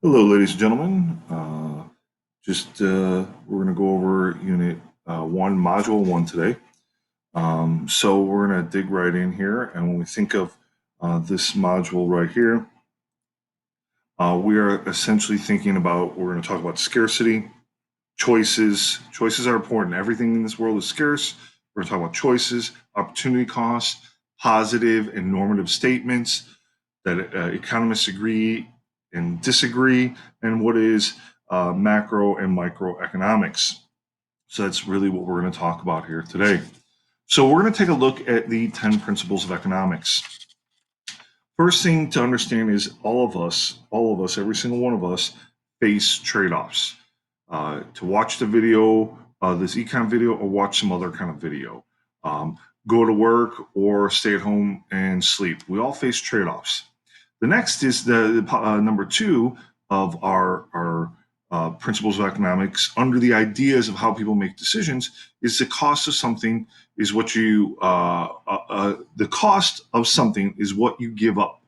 Hello, ladies and gentlemen. We're going to go over Unit 1, Module 1 today. So we're going to dig right in here. And when we think of this module right here, we are essentially thinking about, we're going to talk about scarcity, choices. Choices are important. Everything in this world is scarce. We're going to talk about choices, opportunity costs, positive and normative statements that economists agree and disagree, and what is macro and microeconomics. So that's really what we're going to talk about here today. So we're going to take a look at the 10 principles of economics. First thing to understand is all of us, every single one of us face trade-offs. To watch the video, this econ video, or watch some other kind of video. Go to work or stay at home and sleep. We all face trade-offs. The next is the number two of our principles of economics under the ideas of how people make decisions is the cost of something is what you the cost of something is what you give up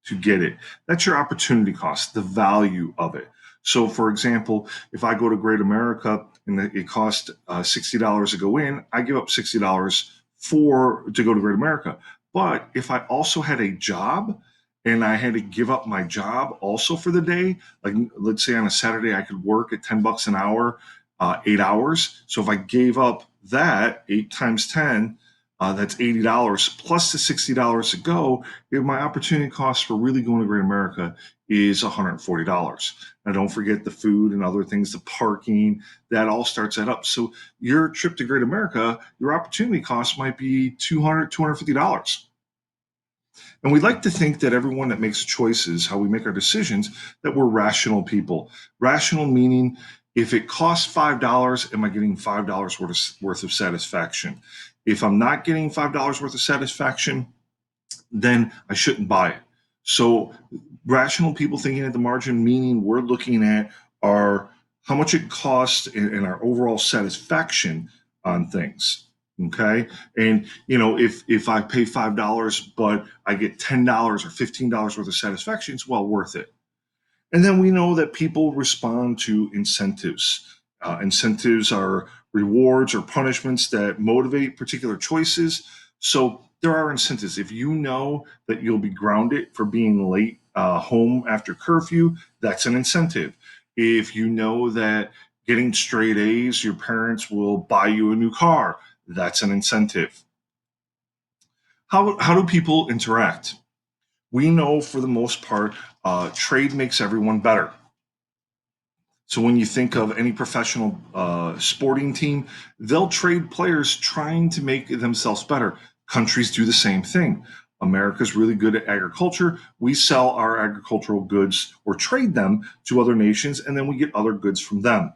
to get it. That's your opportunity cost, the value of it. So, for example, if I go to Great America and it costs $60 to go in, I give up $60 to go to Great America. But if I also had a job and I had to give up my job also for the day, like let's say on a Saturday I could work at $10 an hour, 8 hours. So if I gave up that 8 times 10, that's $80 plus the $60 to go. If my opportunity cost for really going to Great America is $140. Now, don't forget the food and other things, the parking, that all starts that up. So your trip to Great America, your opportunity cost might be $200, $250. And we like to think that everyone that makes choices, how we make our decisions, that we're rational people. Rational meaning if it costs $5, am I getting $5 worth of satisfaction? If I'm not getting $5 worth of satisfaction, then I shouldn't buy it. So rational people thinking at the margin, meaning we're looking at our how much it costs and our overall satisfaction on things. Okay. And if I pay $5, but I get $10 or $15 worth of satisfaction, it's well worth it. And then we know that people respond to incentives. Incentives are rewards or punishments that motivate particular choices. So there are incentives. If you know that you'll be grounded for being late home after curfew, that's an incentive. If you know that getting straight A's, your parents will buy you a new car, that's an incentive. How do people interact? We know for the most part, trade makes everyone better. So when you think of any professional sporting team, they'll trade players trying to make themselves better. Countries do the same thing. America's really good at agriculture. We sell our agricultural goods or trade them to other nations, and then we get other goods from them.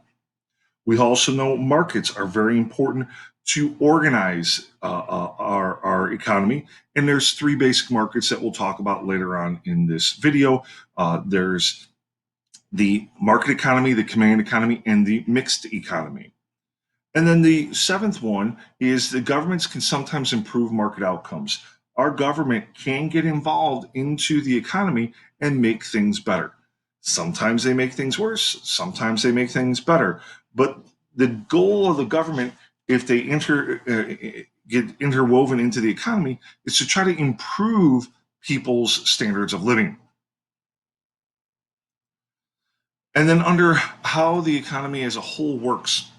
We also know markets are very important to organize our economy. And there's three basic markets that we'll talk about later on in this video. There's the market economy, the command economy, and the mixed economy. And then the seventh one is the governments can sometimes improve market outcomes. Our government can get involved into the economy and make things better. Sometimes they make things worse, sometimes they make things better. But the goal of the government, if they get interwoven into the economy, is to try to improve people's standards of living. And then under how the economy as a whole works,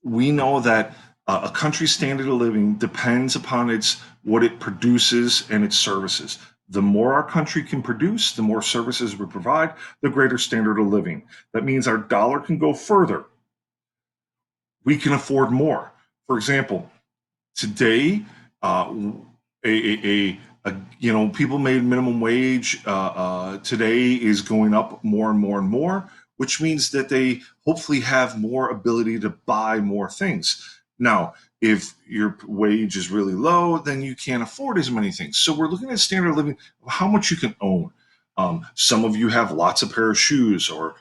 we know that a country's standard of living depends upon its what it produces and its services. The more our country can produce, the more services we provide, the greater standard of living. That means our dollar can go further. We can afford more. For example, today, people made minimum wage today is going up more and more and more, which means that they hopefully have more ability to buy more things. Now, if your wage is really low, then you can't afford as many things. So we're looking at standard of living, how much you can own. Some of you have lots of pair of shoes or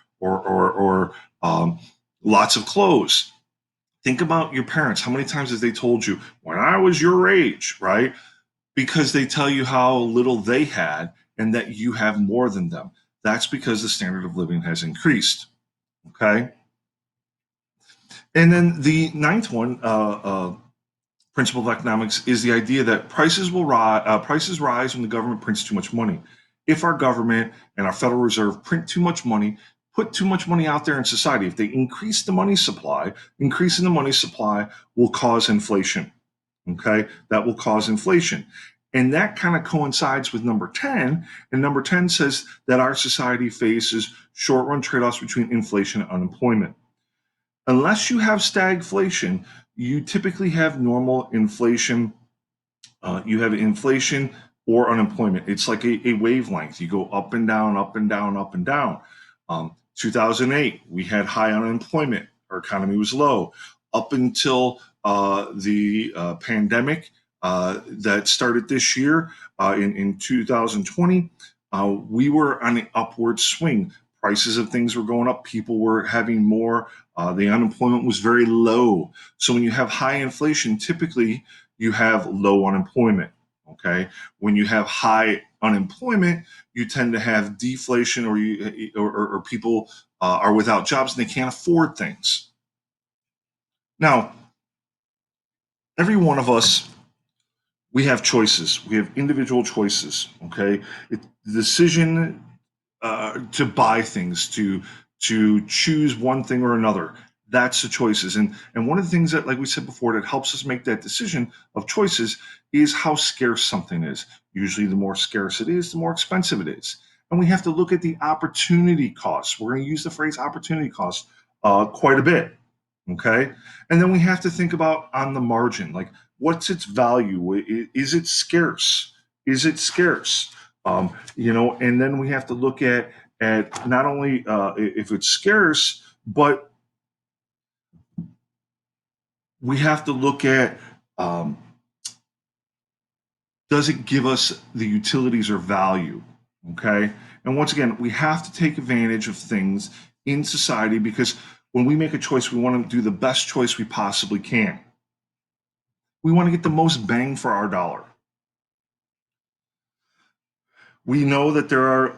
lots of clothes. Think about your parents. How many times have they told you, when I was your age, right? Because they tell you how little they had and that you have more than them. That's because the standard of living has increased. Okay. And then the ninth one, principle of economics, is the idea that prices will rise. Prices rise when the government prints too much money. If our government and our Federal Reserve print too much money, put too much money out there in society, if they increase the money supply, increasing the money supply will cause inflation. Okay, that will cause inflation. And that kind of coincides with number 10. And number 10 says that our society faces short run trade offs between inflation and unemployment. Unless you have stagflation, you typically have normal inflation. You have inflation or unemployment. It's like a wavelength. You go up and down, up and down, up and down. 2008, we had high unemployment. Our economy was low. Up until the pandemic that started this year in 2020, we were on an upward swing. Prices of things were going up. People were having more. The unemployment was very low. So when you have high inflation, typically you have low unemployment. Okay, when you have high unemployment, you tend to have deflation, or people are without jobs and they can't afford things. Now, every one of us, we have choices. We have individual choices. Okay, the decision to buy things, to choose one thing or another. That's the choices. And one of the things that, like we said before, that helps us make that decision of choices is how scarce something is. Usually, the more scarce it is, the more expensive it is. And we have to look at the opportunity costs. We're going to use the phrase opportunity cost quite a bit. Okay. And then we have to think about on the margin, like what's its value? Is it scarce? Is it scarce? And then we have to look at not only if it's scarce, but we have to look at um, does it give us the utilities or value? Okay. And once again, we have to take advantage of things in society because when we make a choice, we want to do the best choice we possibly can. We want to get the most bang for our dollar. We know that there are,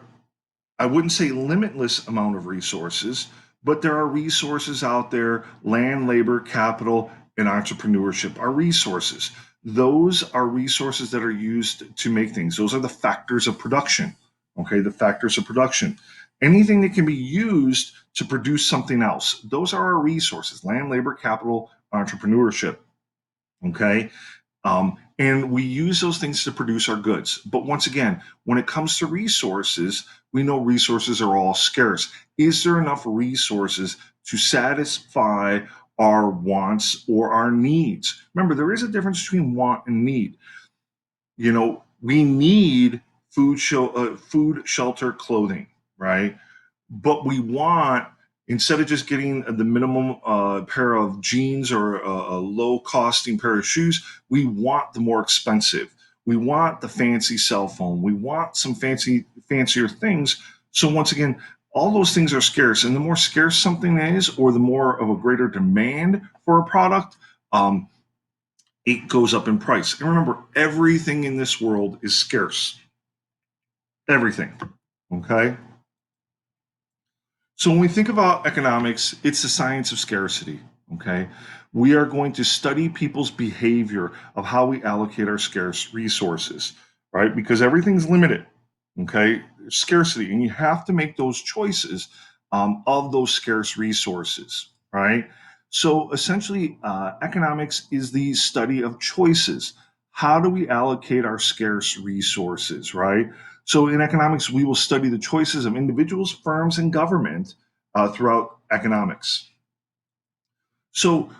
I wouldn't say limitless amount of resources, but there are resources out there. Land, labor, capital, and entrepreneurship are resources. Those are resources that are used to make things. Those are the factors of production. Okay, the factors of production. Anything that can be used to produce something else, those are our resources: land, labor, capital, entrepreneurship. Okay, and we use those things to produce our goods. But once again, when it comes to resources, we know resources are all scarce. Is there enough resources to satisfy our wants or our needs? Remember, there is a difference between want and need. We need food, shelter, clothing, right? But we want, instead of just getting the minimum pair of jeans or a low costing pair of shoes, we want the more expensive. We want the fancy cell phone. We want some fancier things. So once again, all those things are scarce, and the more scarce something is, or the more of a greater demand for a product, it goes up in price. And remember, everything in this world is scarce. Everything. Okay. So when we think about economics, it's the science of scarcity. Okay. We are going to study people's behavior of how we allocate our scarce resources, right? Because everything's limited. Okay. Scarcity. And you have to make those choices of those scarce resources, right? So essentially, economics is the study of choices. How do we allocate our scarce resources, right? So in economics, we will study the choices of individuals, firms, and government throughout economics. So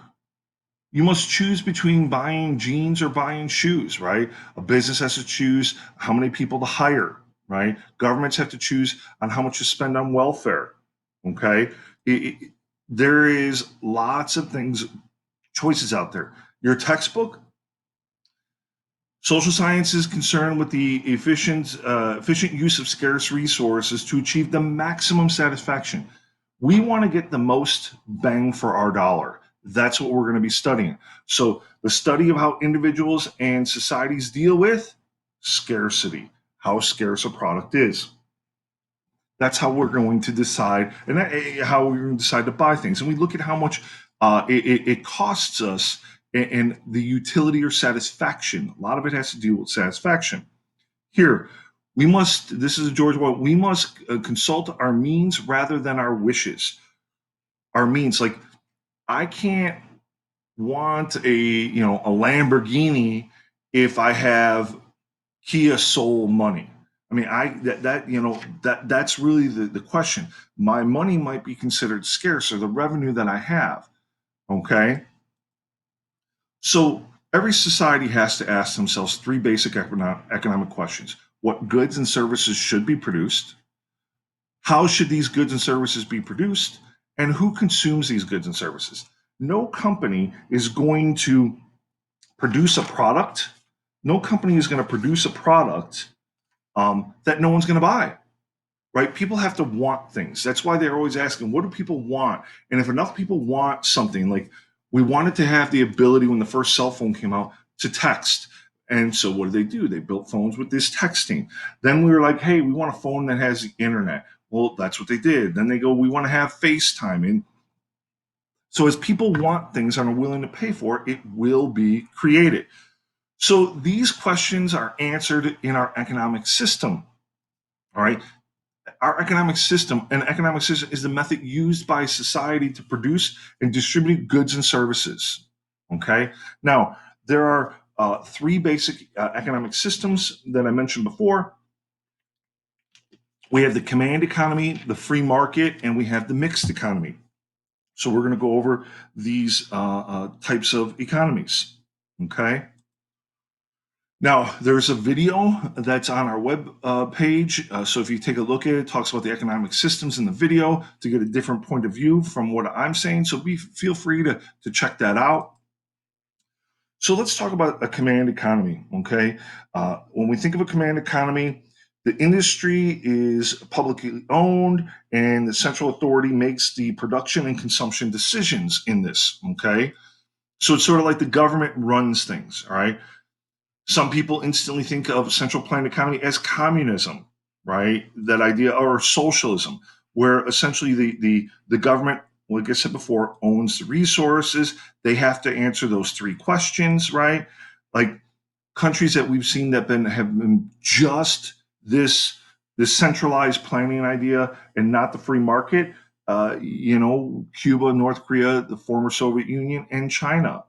you must choose between buying jeans or buying shoes, right? A business has to choose how many people to hire, right? Governments have to choose on how much to spend on welfare, okay? There is lots of things, choices out there. Your textbook, social science is concerned with the efficient use of scarce resources to achieve the maximum satisfaction. We want to get the most bang for our dollar. That's what we're going to be studying. So, the study of how individuals and societies deal with scarcity, how scarce a product is. That's how we're going to decide, and how we're going to decide to buy things. And we look at how much it costs us, and the utility or satisfaction. A lot of it has to do with satisfaction. Here, we must. This is George Well. We must consult our means rather than our wishes. Our means, like I can't want a Lamborghini if I have Kia Soul money. I mean, that's really the question. My money might be considered scarce, or the revenue that I have. Okay, so every society has to ask themselves three basic economic questions: What goods and services should be produced? How should these goods and services be produced? And who consumes these goods and services? No company is going to produce a product. No company is going to produce a product that no one's going to buy, right? People have to want things. That's why they're always asking, what do people want? And if enough people want something, like we wanted to have the ability when the first cell phone came out to text. And so what did they do? They built phones with this texting. Then we were like, hey, we want a phone that has the internet. Well, that's what they did. Then they go, we want to have FaceTime. And so as people want things and are willing to pay for it, it will be created. So these questions are answered in our economic system. All right. Our economic system is the method used by society to produce and distribute goods and services. Okay. Now, there are three basic economic systems that I mentioned before. We have the command economy, the free market, and we have the mixed economy. So we're going to go over these types of economies. Okay. Now, there's a video that's on our web page. So if you take a look at it, it talks about the economic systems in the video to get a different point of view from what I'm saying. So feel free to check that out. So let's talk about a command economy, okay? When we think of a command economy, the industry is publicly owned and the central authority makes the production and consumption decisions in this, okay? So it's sort of like the government runs things, all right? Some people instantly think of central planned economy as communism, right? That idea, or socialism, where essentially the government, like I said before, owns the resources. They have to answer those three questions, right? Like countries that we've seen that have been just this centralized planning idea and not the free market. Cuba, North Korea, the former Soviet Union, and China.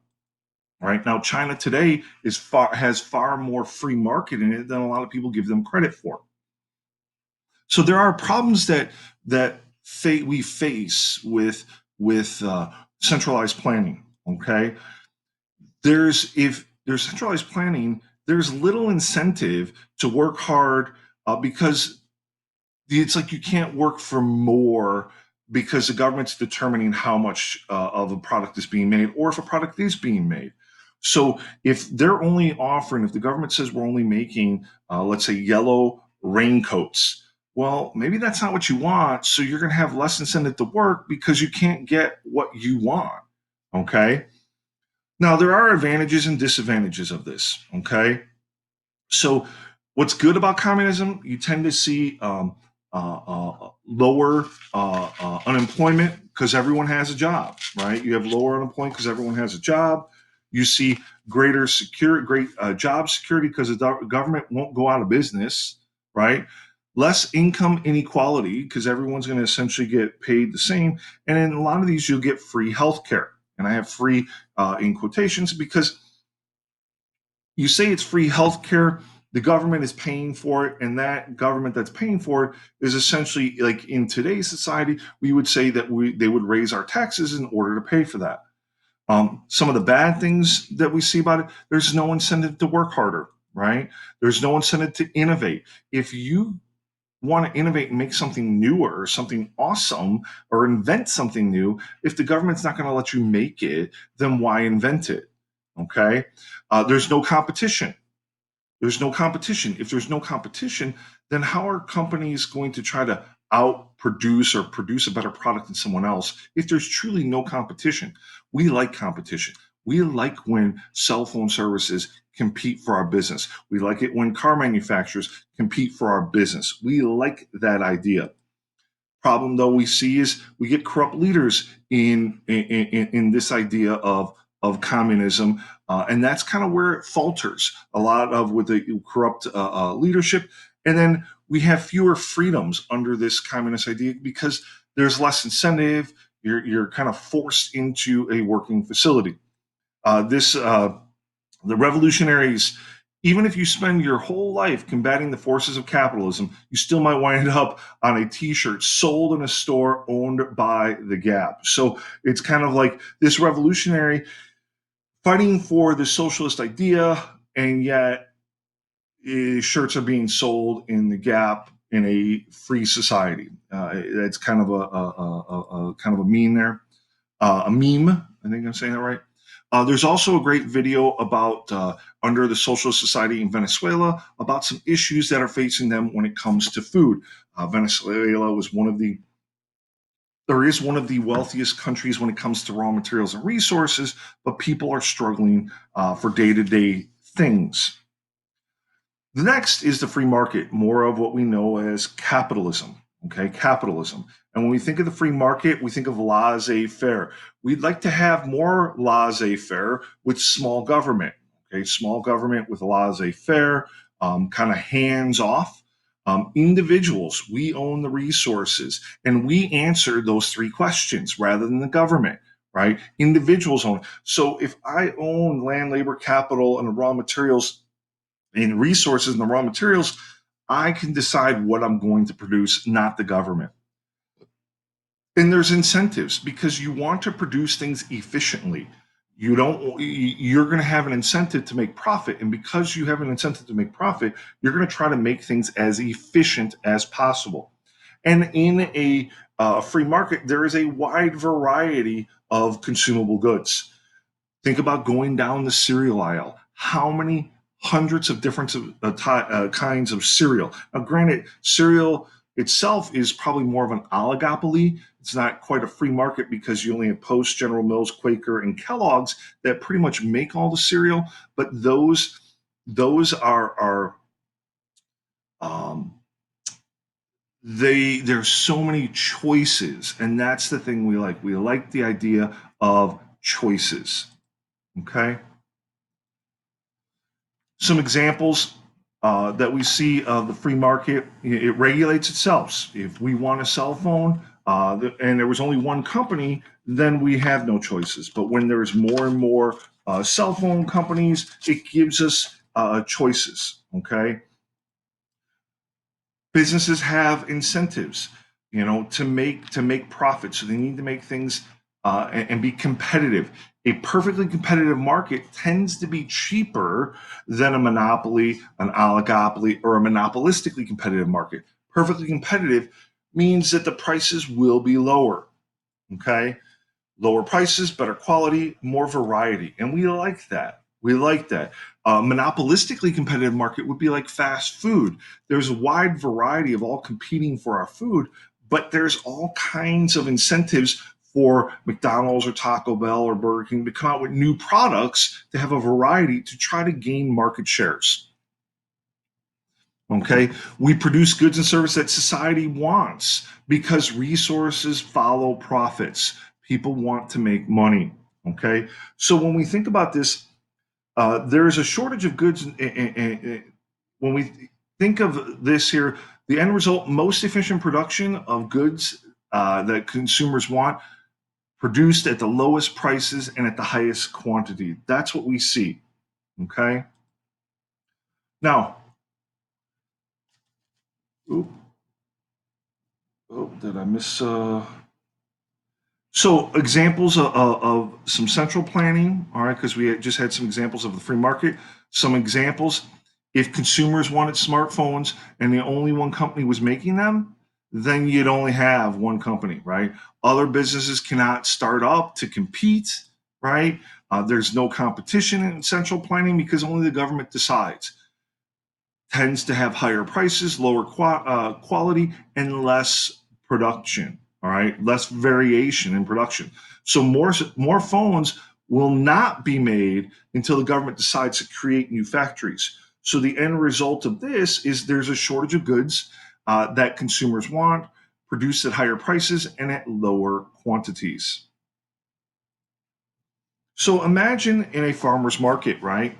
Right now, China today has far more free market in it than a lot of people give them credit for. So there are problems that we face with centralized planning. Okay, if there's centralized planning, there's little incentive to work hard because it's like you can't work for more because the government's determining how much of a product is being made or if a product is being made. So if the government says we're only making, let's say, yellow raincoats, well, maybe that's not what you want. So you're going to have less incentive to work because you can't get what you want. Okay. Now, there are advantages and disadvantages of this. Okay. So what's good about communism? You tend to see lower unemployment because everyone has a job, right? You have lower unemployment because everyone has a job. You see great job security because the government won't go out of business, right? Less income inequality because everyone's going to essentially get paid the same. And in a lot of these, you'll get free healthcare. And I have free in quotations because you say it's free healthcare, the government is paying for it, and that government that's paying for it is essentially, like in today's society, we would say that they would raise our taxes in order to pay for that. Some of the bad things that we see about it, there's no incentive to work harder, right? There's no incentive to innovate. If you want to innovate and make something newer or something awesome or invent something new, if the government's not going to let you make it, then why invent it? Okay. There's no competition. There's no competition. If there's no competition, then how are companies going to try to outproduce or produce a better product than someone else if there's truly no competition? We like competition. We like when cell phone services compete for our business. We like it when car manufacturers compete for our business. We like that idea. Problem though we see is we get corrupt leaders in this idea of communism, and that's kind of where it falters a lot of with the corrupt leadership, and then we have fewer freedoms under this communist idea because there's less incentive. You're kind of forced into a working facility. This The revolutionaries, even if you spend your whole life combating the forces of capitalism, you still might wind up on a t-shirt sold in a store owned by the Gap. So it's kind of like this revolutionary fighting for the socialist idea, and yet shirts are being sold in the Gap in a free society. That's kind of a kind of a meme there, a meme. I think I'm saying that right. There's also a great video about under the Socialist Society in Venezuela about some issues that are facing them when it comes to food. Venezuela was is one of the wealthiest countries when it comes to raw materials and resources, but people are struggling for day-to-day things. The next is the free market, more of what we know as capitalism. Okay, capitalism. And when we think of the free market, we think of laissez faire. We'd like to have more laissez faire with small government. Okay, small government with laissez faire, kind of hands off. Individuals, we own the resources and we answer those three questions rather than the government, right? Individuals own. So if I own land, labor, capital, and the raw materials and resources and the raw materials, I can decide what I'm going to produce, not the government. And there's incentives because you want to produce things efficiently. You're going to have an incentive to make profit. And because you have an incentive to make profit, you're going to try to make things as efficient as possible. And in a free market, there is a wide variety of consumable goods. Think about going down the cereal aisle. How many hundreds of different kinds of cereal? Now, granted, cereal itself is probably more of an oligopoly. It's not quite a free market because you only have Post, General Mills, Quaker, and Kellogg's that pretty much make all the cereal. But those are there's so many choices, and that's the thing we like. We like the idea of choices. Okay. Some examples that we see of the free market, it regulates itself. If we want a cell phone and there was only one company, then we have no choices. But when there's more and more cell phone companies, it gives us choices. Okay. Businesses have incentives, to make profits. So they need to make things and be competitive. A perfectly competitive market tends to be cheaper than a monopoly, an oligopoly, or a monopolistically competitive market. Perfectly competitive means that the prices will be lower. Okay, lower prices, better quality, more variety, and we like that. We like that. Monopolistically competitive market would be like fast food. There's a wide variety of all competing for our food, but there's all kinds of incentives for McDonald's or Taco Bell or Burger King to come out with new products to have a variety to try to gain market shares. Okay, we produce goods and services that society wants because resources follow profits. People want to make money. Okay, so when we think about this, there is a shortage of goods. When we think of this here, the end result, most efficient production of goods that consumers want, produced at the lowest prices and at the highest quantity. That's what we see. Okay. Now, oop, did I miss? So examples of some central planning, all right, because we just had some examples of the free market. Some examples, if consumers wanted smartphones and the only one company was making them, then you'd only have one company, right? Other businesses cannot start up to compete, right? There's no competition in central planning because only the government decides. Tends to have higher prices, lower quality, and less production. All right, less variation in production. So more phones will not be made until the government decides to create new factories. So the end result of this is there's a shortage of goods that consumers want. produced at higher prices and at lower quantities. So imagine in a farmer's market, right?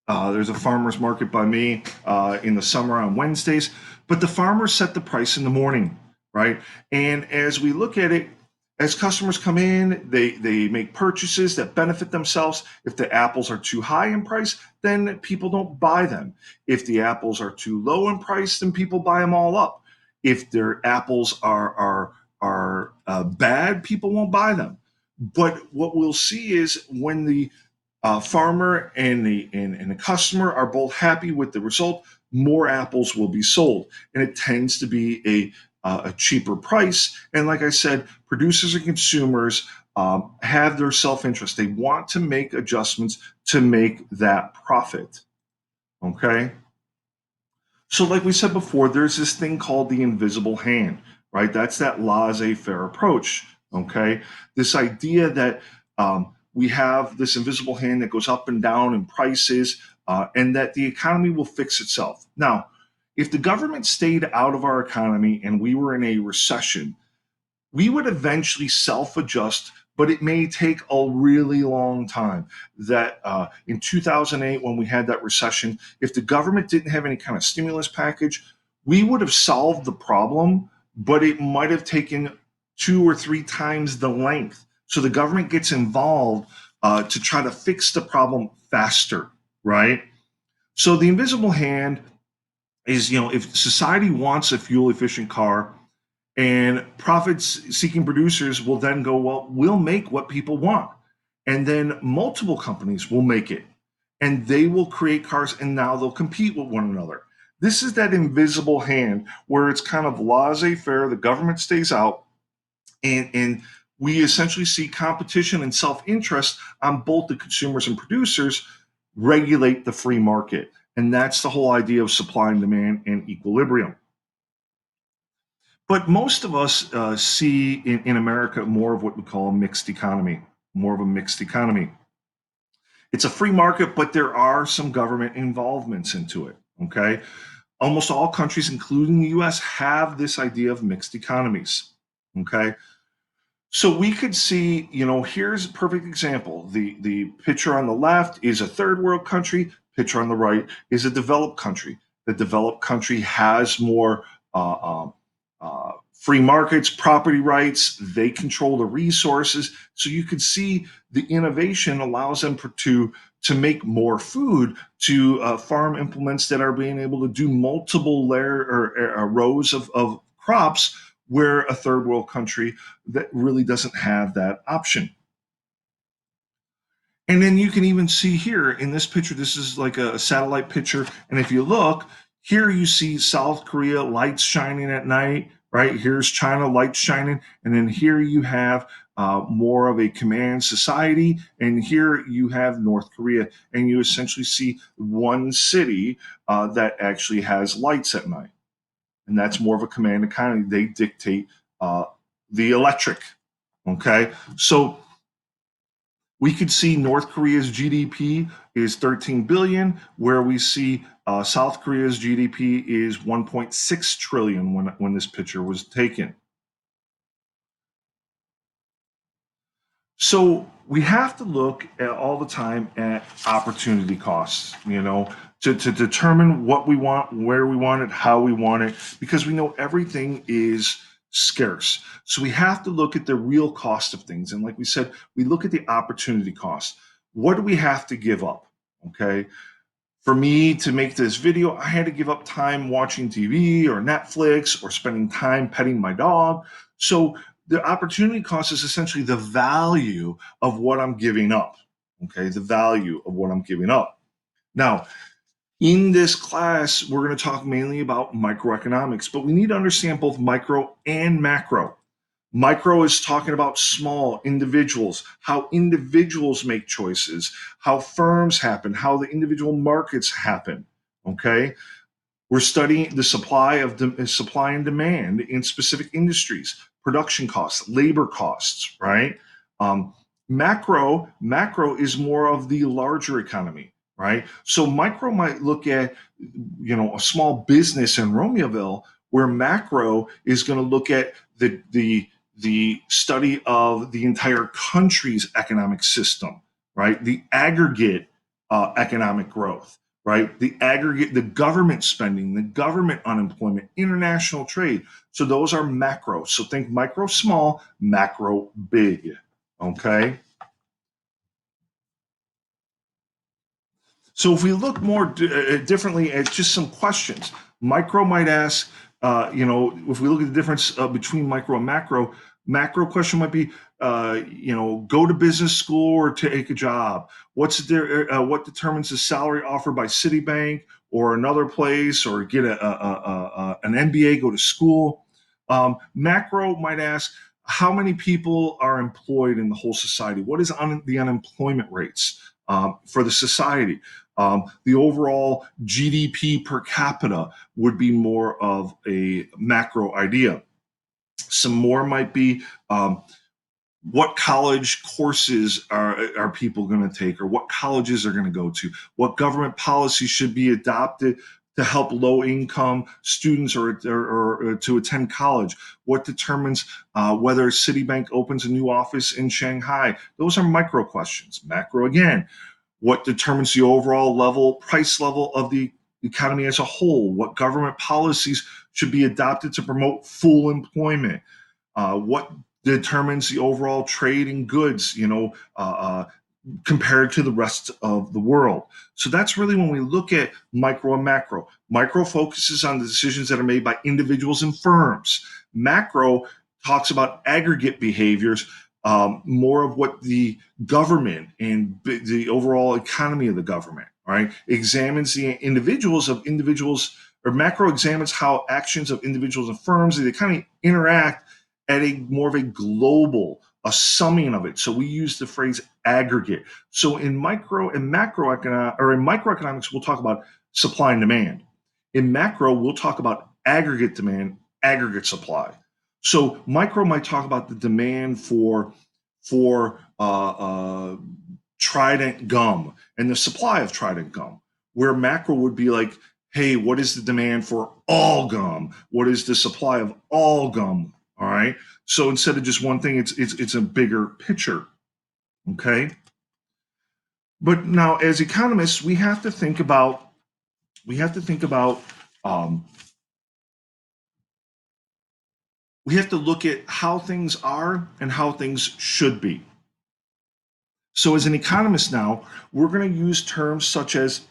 There's a farmer's market by me in the summer on Wednesdays, but the farmers set the price in the morning, right? And as we look at it, as customers come in, they make purchases that benefit themselves. If the apples are too high in price, then people don't buy them. If the apples are too low in price, then people buy them all up. If their apples are bad, people won't buy them. But what we'll see is when the farmer and the customer are both happy with the result, more apples will be sold, and it tends to be a cheaper price. And like I said, producers and consumers have their self interest. They want to make adjustments to make that profit. Okay. So, like we said before, there's this thing called the invisible hand, right? That's that laissez faire approach. Okay. This idea that we have this invisible hand that goes up and down in prices, and that the economy will fix itself. Now, if the government stayed out of our economy and we were in a recession, we would eventually self-adjust, but it may take a really long time. That in 2008, when we had that recession, if the government didn't have any kind of stimulus package, we would have solved the problem, but it might have taken 2 or 3 times the length. So the government gets involved to try to fix the problem faster, right? So the invisible hand is, if society wants a fuel efficient car, and profits seeking producers will then go, well, we'll make what people want. And then multiple companies will make it. And they will create cars, and now they'll compete with one another. This is that invisible hand where it's kind of laissez faire. The government stays out, and we essentially see competition and self interest on both the consumers and producers regulate the free market. And that's the whole idea of supply and demand and equilibrium. But most of us see in America more of what we call a mixed economy, more of a mixed economy. It's a free market, but there are some government involvements into it. Okay. Almost all countries, including the US, have this idea of mixed economies. Okay. So we could see, here's a perfect example. The picture on the left is a third world country, picture on the right is a developed country. The developed country has more free markets, property rights, they control the resources. So you can see the innovation allows them to make more food, to farm implements that are being able to do multiple rows of crops, where a third world country that really doesn't have that option. And then you can even see here in this picture, this is like a satellite picture. And if you look, here you see South Korea lights shining at night, right? Here's China lights shining. And then here you have more of a command society. And here you have North Korea. And you essentially see one city that actually has lights at night. And that's more of a command economy. They dictate the electric. Okay. So we could see North Korea's GDP is 13 billion, where we see South Korea's GDP is 1.6 trillion when this picture was taken. So we have to look at all the time at opportunity costs, to determine what we want, where we want it, how we want it, because we know everything is scarce. So we have to look at the real cost of things. And like we said, we look at the opportunity cost. What do we have to give up? Okay. For me to make this video, I had to give up time watching TV or Netflix or spending time petting my dog. So the opportunity cost is essentially the value of what I'm giving up. Okay. The value of what I'm giving up. Now, in this class, we're going to talk mainly about microeconomics, but we need to understand both micro and macro. Micro is talking about small individuals, how individuals make choices, how firms happen, how the individual markets happen. Okay, we're studying the supply and demand in specific industries, production costs, labor costs. Right. Macro is more of the larger economy. Right. So micro might look at, a small business in Romeoville, where macro is going to look at the study of the entire country's economic system, right? The aggregate economic growth, right? The aggregate, the government spending, the government unemployment, international trade. So those are macro. So think micro small, macro big. Okay. So if we look more differently at just some questions, micro might ask, if we look at the difference between micro and macro question might be, go to business school or take a job. What determines the salary offered by Citibank or another place, or get an MBA, go to school. Macro might ask, how many people are employed in the whole society? What is the unemployment rates for the society? The overall GDP per capita would be more of a macro idea. Some more might be, what college courses are people going to take, or what colleges are going to go to, what government policies should be adopted to help low income students or to attend college, what determines whether Citibank opens a new office in Shanghai. Those are micro questions. Macro, again, what determines the overall price level of the economy as a whole, what government policies should be adopted to promote full employment, what determines the overall trade in goods, compared to the rest of the world. So that's really when we look at micro and macro. Micro focuses on the decisions that are made by individuals and firms. Macro talks about aggregate behaviors, more of what the government and the overall economy of the government, right, examines the individuals, or macro examines how actions of individuals and firms, they kind of interact at a more of a global, a summing of it. So we use the phrase aggregate. So in micro and macroeconomics, or in microeconomics, we'll talk about supply and demand. In macro, we'll talk about aggregate demand, aggregate supply. So micro might talk about the demand for Trident gum and the supply of Trident gum, where macro would be like, hey, what is the demand for all gum? What is the supply of all gum? All right. So instead of just one thing, it's a bigger picture. Okay. But now, as economists, we have to think about um, we have to look at how things are and how things should be. So as an economist now, we're going to use terms such as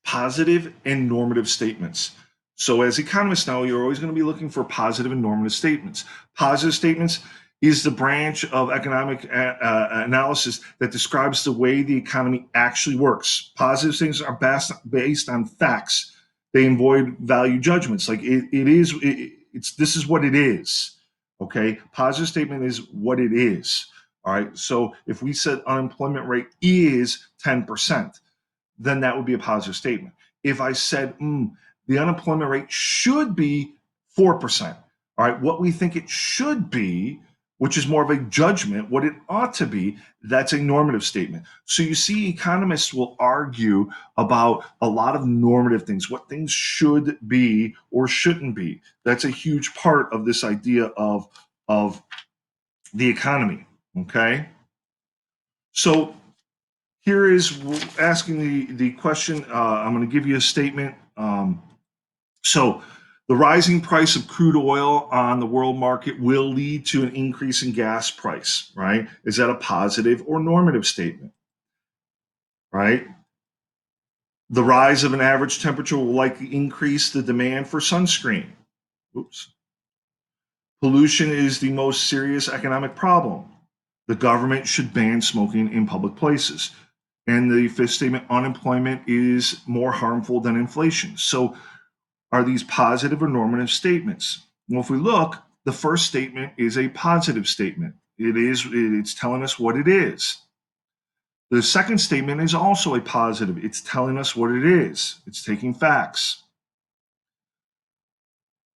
positive and normative statements. So as economists now, you're always going to be looking for positive and normative statements. Positive statements is the branch of economic analysis that describes the way the economy actually works. Positive things are based on facts. They avoid value judgments. Like this is what it is. Okay, positive statement is what it is. All right. So if we said unemployment rate is 10%, then that would be a positive statement. If I said the unemployment rate should be 4%, all right, what we think it should be, which is more of a judgment, what it ought to be, that's a normative statement. So you see, economists will argue about a lot of normative things, what things should be or shouldn't be. That's a huge part of this idea of the economy. Okay. So here is asking the question. I'm going to give you a statement. So the rising price of crude oil on the world market will lead to an increase in gas price, right? Is that a positive or normative statement, right? The rise of an average temperature will likely increase the demand for sunscreen. Oops. Pollution is the most serious economic problem. The government should ban smoking in public places. And the fifth statement, unemployment is more harmful than inflation. So are these positive or normative statements? Well, if we look, the first statement is a positive statement. It's telling us what it is. The second statement is also a positive. It's telling us what it is. It's taking facts.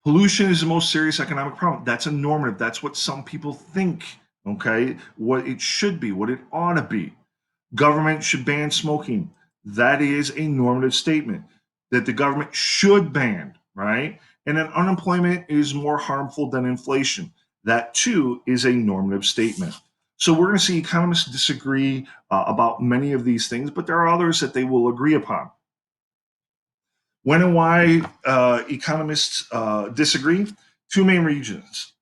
Pollution is the most serious economic problem. That's a normative. That's what some people think, okay? What it should be, what it ought to be. Government should ban smoking. That is a normative statement that the government should ban, right? And then unemployment is more harmful than inflation. That too is a normative statement. So we're going to see economists disagree about many of these things, but there are others that they will agree upon. When and why economists disagree? Two main reasons.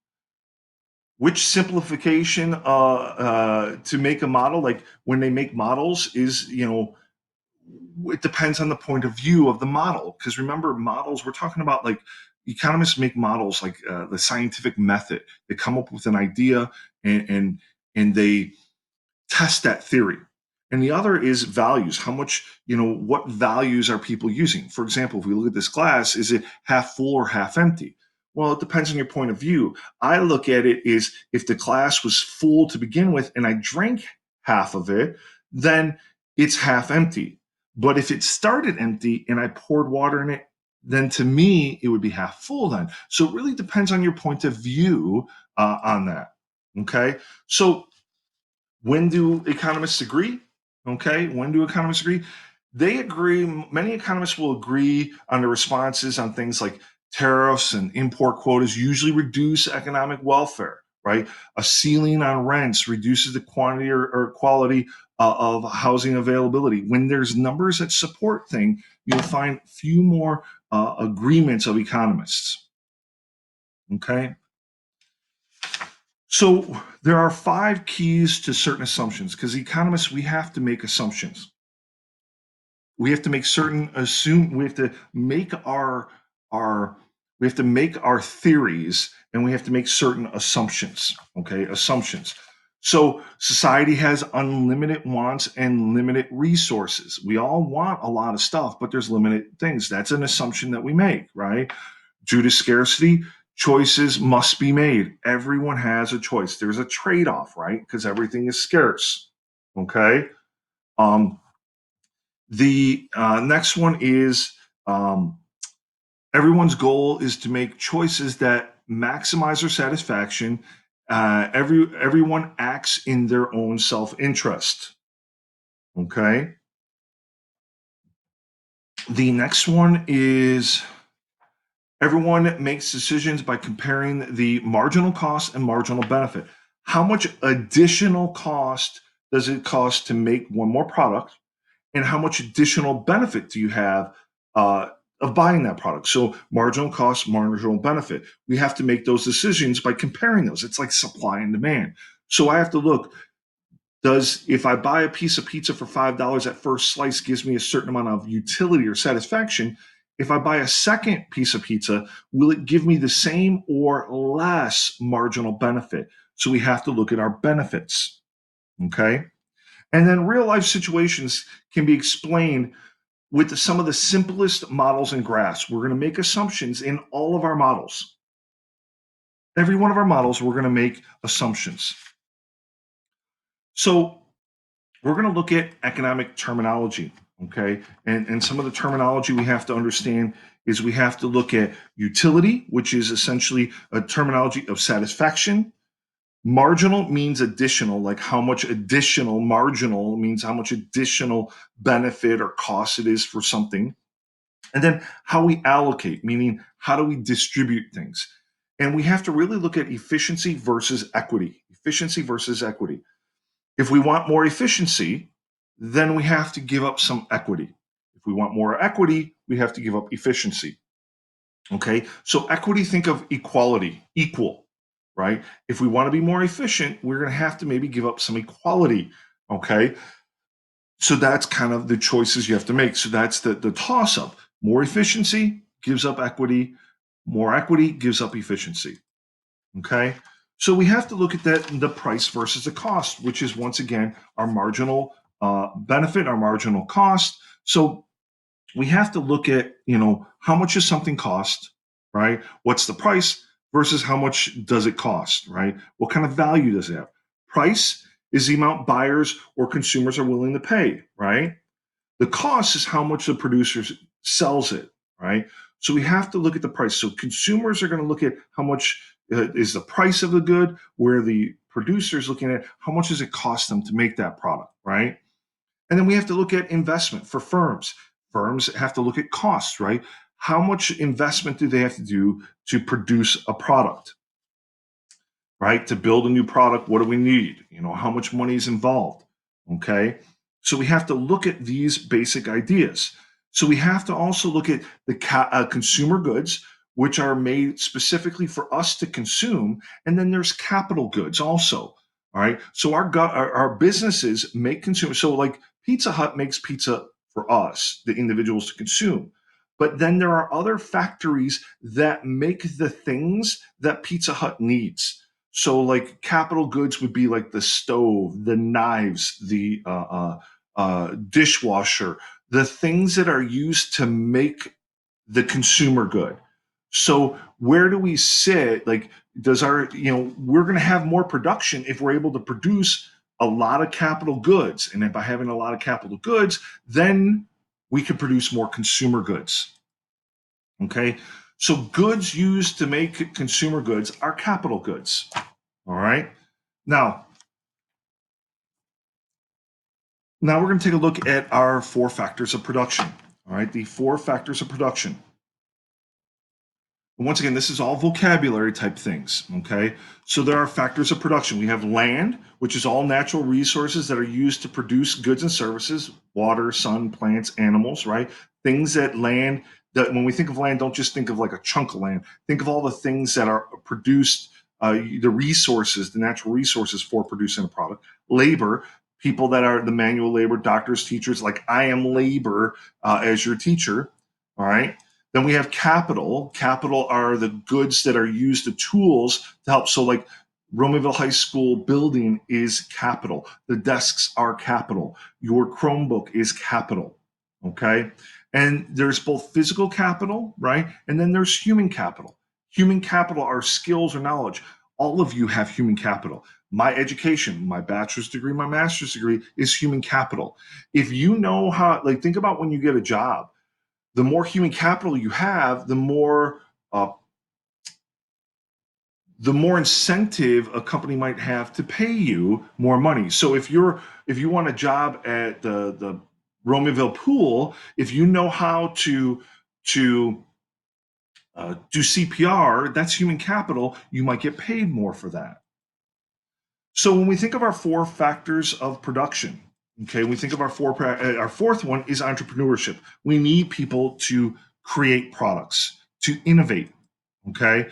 Which simplification to make a model, like when they make models, is, it depends on the point of view of the model. Because remember, models, we're talking about like economists make models like the scientific method. They come up with an idea and they test that theory. And the other is values. How much, what values are people using? For example, if we look at this glass, is it half full or half empty? Well, it depends on your point of view. I look at it is if the glass was full to begin with and I drank half of it, then it's half empty. But if it started empty and I poured water in it, then to me, it would be half full then. So it really depends on your point of view on that. Okay. So when do economists agree? Okay, when do economists agree? They agree, many economists will agree on the responses on things like tariffs and import quotas usually reduce economic welfare, right? A ceiling on rents reduces the quantity or quality of housing availability. When there's numbers that support things, you'll find few more agreements of economists. Okay, so there are five keys to certain assumptions because economists, we have to make assumptions. We have to make certain assume we have to make our we have to make our theories and we have to make certain assumptions. Okay, assumptions. So society has unlimited wants and limited resources. We all want a lot of stuff, but there's limited things. That's an assumption that we make, right? Due to scarcity, choices must be made. Everyone has a choice. There's a trade off, right? Because everything is scarce. Okay. Um, the next one is everyone's goal is to make choices that maximize their satisfaction. Everyone acts in their own self interest. Okay. The next one is everyone makes decisions by comparing the marginal cost and marginal benefit. How much additional cost does it cost to make one more product? And how much additional benefit do you have of buying that product? So, marginal cost, marginal benefit. We have to make those decisions by comparing those. It's like supply and demand. So, I have to look, does if I buy a piece of pizza for $5, that first slice gives me a certain amount of utility or satisfaction. If I buy a second piece of pizza, will it give me the same or less marginal benefit? So we have to look at our benefits. Okay. And then real life situations can be explained with some of the simplest models and graphs. We're going to make assumptions in all of our models. Every one of our models, we're going to make assumptions. So we're going to look at economic terminology, okay? And some of the terminology we have to understand is we have to look at utility, which is essentially a terminology of satisfaction. Marginal means additional, like how much additional, marginal means how much additional benefit or cost it is for something. And then how we allocate, meaning how do we distribute things? And we have to really look at efficiency versus equity. Efficiency versus equity. If we want more efficiency, then we have to give up some equity. If we want more equity, we have to give up efficiency. Okay, so equity, think of equality, equal, right? If we want to be more efficient, we're going to have to maybe give up some equality. Okay, so that's kind of the choices you have to make. So that's the toss up. More efficiency gives up equity, more equity gives up efficiency. Okay, so we have to look at that the price versus the cost, which is once again our marginal benefit, our marginal cost. So we have to look at, how much does something cost, right? What's the price versus how much does it cost, right? What kind of value does it have? Price is the amount buyers or consumers are willing to pay, right? The cost is how much the producer sells it, right? So we have to look at the price. So consumers are going to look at how much is the price of the good, where the producer is looking at how much does it cost them to make that product, right? And then we have to look at investment for firms. Firms have to look at costs, right? how much investment do they have to do to produce a product, right? To build a new product, what do we need? How much money is involved? Okay. So we have to look at these basic ideas. So we have to also look at the consumer goods, which are made specifically for us to consume. And then there's capital goods also. All right. So our businesses make consumers. So like Pizza Hut makes pizza for us, the individuals to consume. But then there are other factories that make the things that Pizza Hut needs. So like capital goods would be like the stove, the knives, the dishwasher, the things that are used to make the consumer good. So where do we sit? Like, does we're going to have more production if we're able to produce a lot of capital goods. And then by having a lot of capital goods, then we can produce more consumer goods. Okay. So goods used to make consumer goods are capital goods. All right. Now, we're going to take a look at our 4 factors of production. All right. The 4 factors of production. And once again, this is all vocabulary type things. Okay. So there are factors of production. We have land, which is all natural resources that are used to produce goods and services, water, sun, plants, animals, right? Things that land, that when we think of land, don't just think of like a chunk of land. Think of all the things that are produced, the resources, the natural resources for producing a product. Labor, people that are the manual labor, doctors, teachers, like I am labor as your teacher. All right. Then we have capital. Capital are the goods that are used, the tools to help. So, like Romeoville High School building is capital. The desks are capital. Your Chromebook is capital. Okay. And there's both physical capital, right? And then there's human capital. Human capital are skills or knowledge. All of you have human capital. My education, my bachelor's degree, my master's degree is human capital. If you know how, like, think about when you get a job, the more human capital you have, uh, the more incentive a company might have to pay you more money. So if you want a job at the Romeoville pool, if you know how to do CPR, that's human capital. You might get paid more for that. So when we think of our 4 factors of production, okay, we think of our 4th one is entrepreneurship. We need people to create products, to innovate. Okay,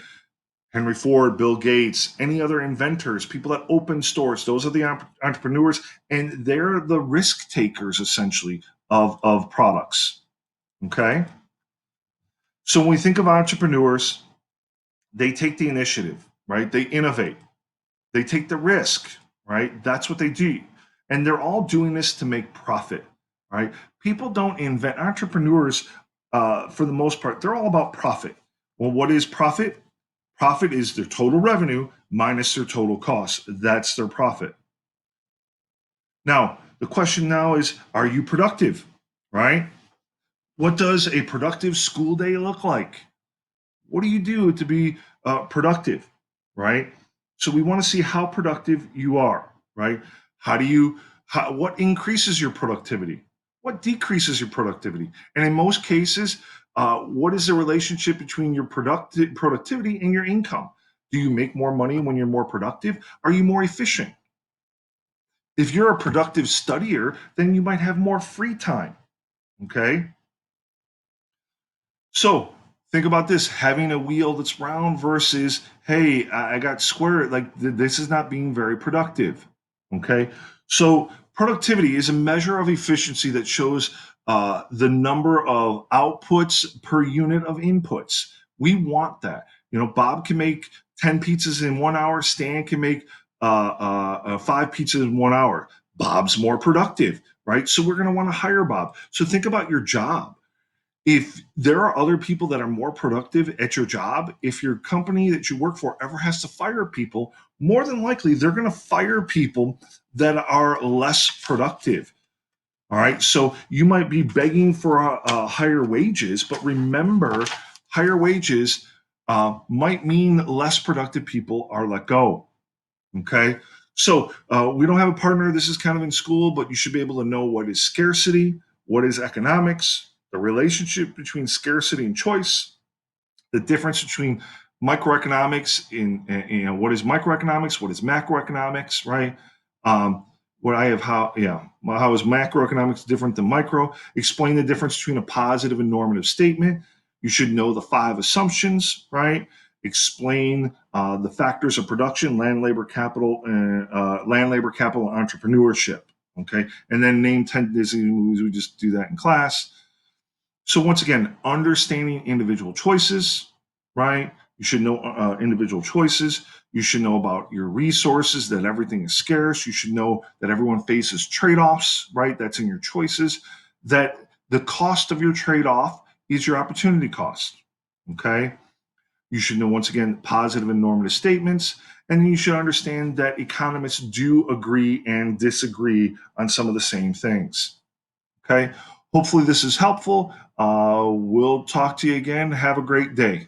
Henry Ford, Bill Gates, any other inventors, people that open stores, those are the entrepreneurs, and they're the risk takers essentially of products. Okay, so when we think of entrepreneurs, they take the initiative, right? They innovate, they take the risk, right? That's what they do. And they're all doing this to make profit, right? People don't invent, entrepreneurs, for the most part, they're all about profit. Well, what is profit? Profit is their total revenue minus their total cost. That's their profit. Now, the question now is, are you productive, right? What does a productive school day look like? What do you do to be productive, right? So we want to see how productive you are, right? What increases your productivity? What decreases your productivity? And in most cases, what is the relationship between your productivity and your income? Do you make more money when you're more productive? Are you more efficient? If you're a productive studier, then you might have more free time. Okay. So think about this, having a wheel that's round versus, hey, I got square. Like this is not being very productive. Okay. So productivity is a measure of efficiency that shows the number of outputs per unit of inputs. We want that. Bob can make 10 pizzas in 1 hour. Stan can make 5 pizzas in 1 hour. Bob's more productive, right? So we're going to want to hire Bob. So think about your job. If there are other people that are more productive at your job, if your company that you work for ever has to fire people, more than likely they're going to fire people that are less productive. All right. So you might be begging for higher wages, but remember, higher wages might mean less productive people are let go. Okay. So we don't have a partner. This is kind of in school, but you should be able to know what is scarcity, what is economics, the relationship between scarcity and choice, the difference between microeconomics in what is microeconomics, what is macroeconomics, right? What I have how is macroeconomics different than micro? Explain the difference between a positive and normative statement. You should know the 5 assumptions, right? Explain the factors of production, land, labor, capital, and entrepreneurship. Okay, and then name 10 Disney movies. We just do that in class. So once again, understanding individual choices, right? You should know individual choices. You should know about your resources, that everything is scarce. You should know that everyone faces trade-offs, right? That's in your choices. That the cost of your trade-off is your opportunity cost, okay? You should know, once again, positive and normative statements. And you should understand that economists do agree and disagree on some of the same things. Okay. Hopefully, this is helpful. We'll talk to you again. Have a great day.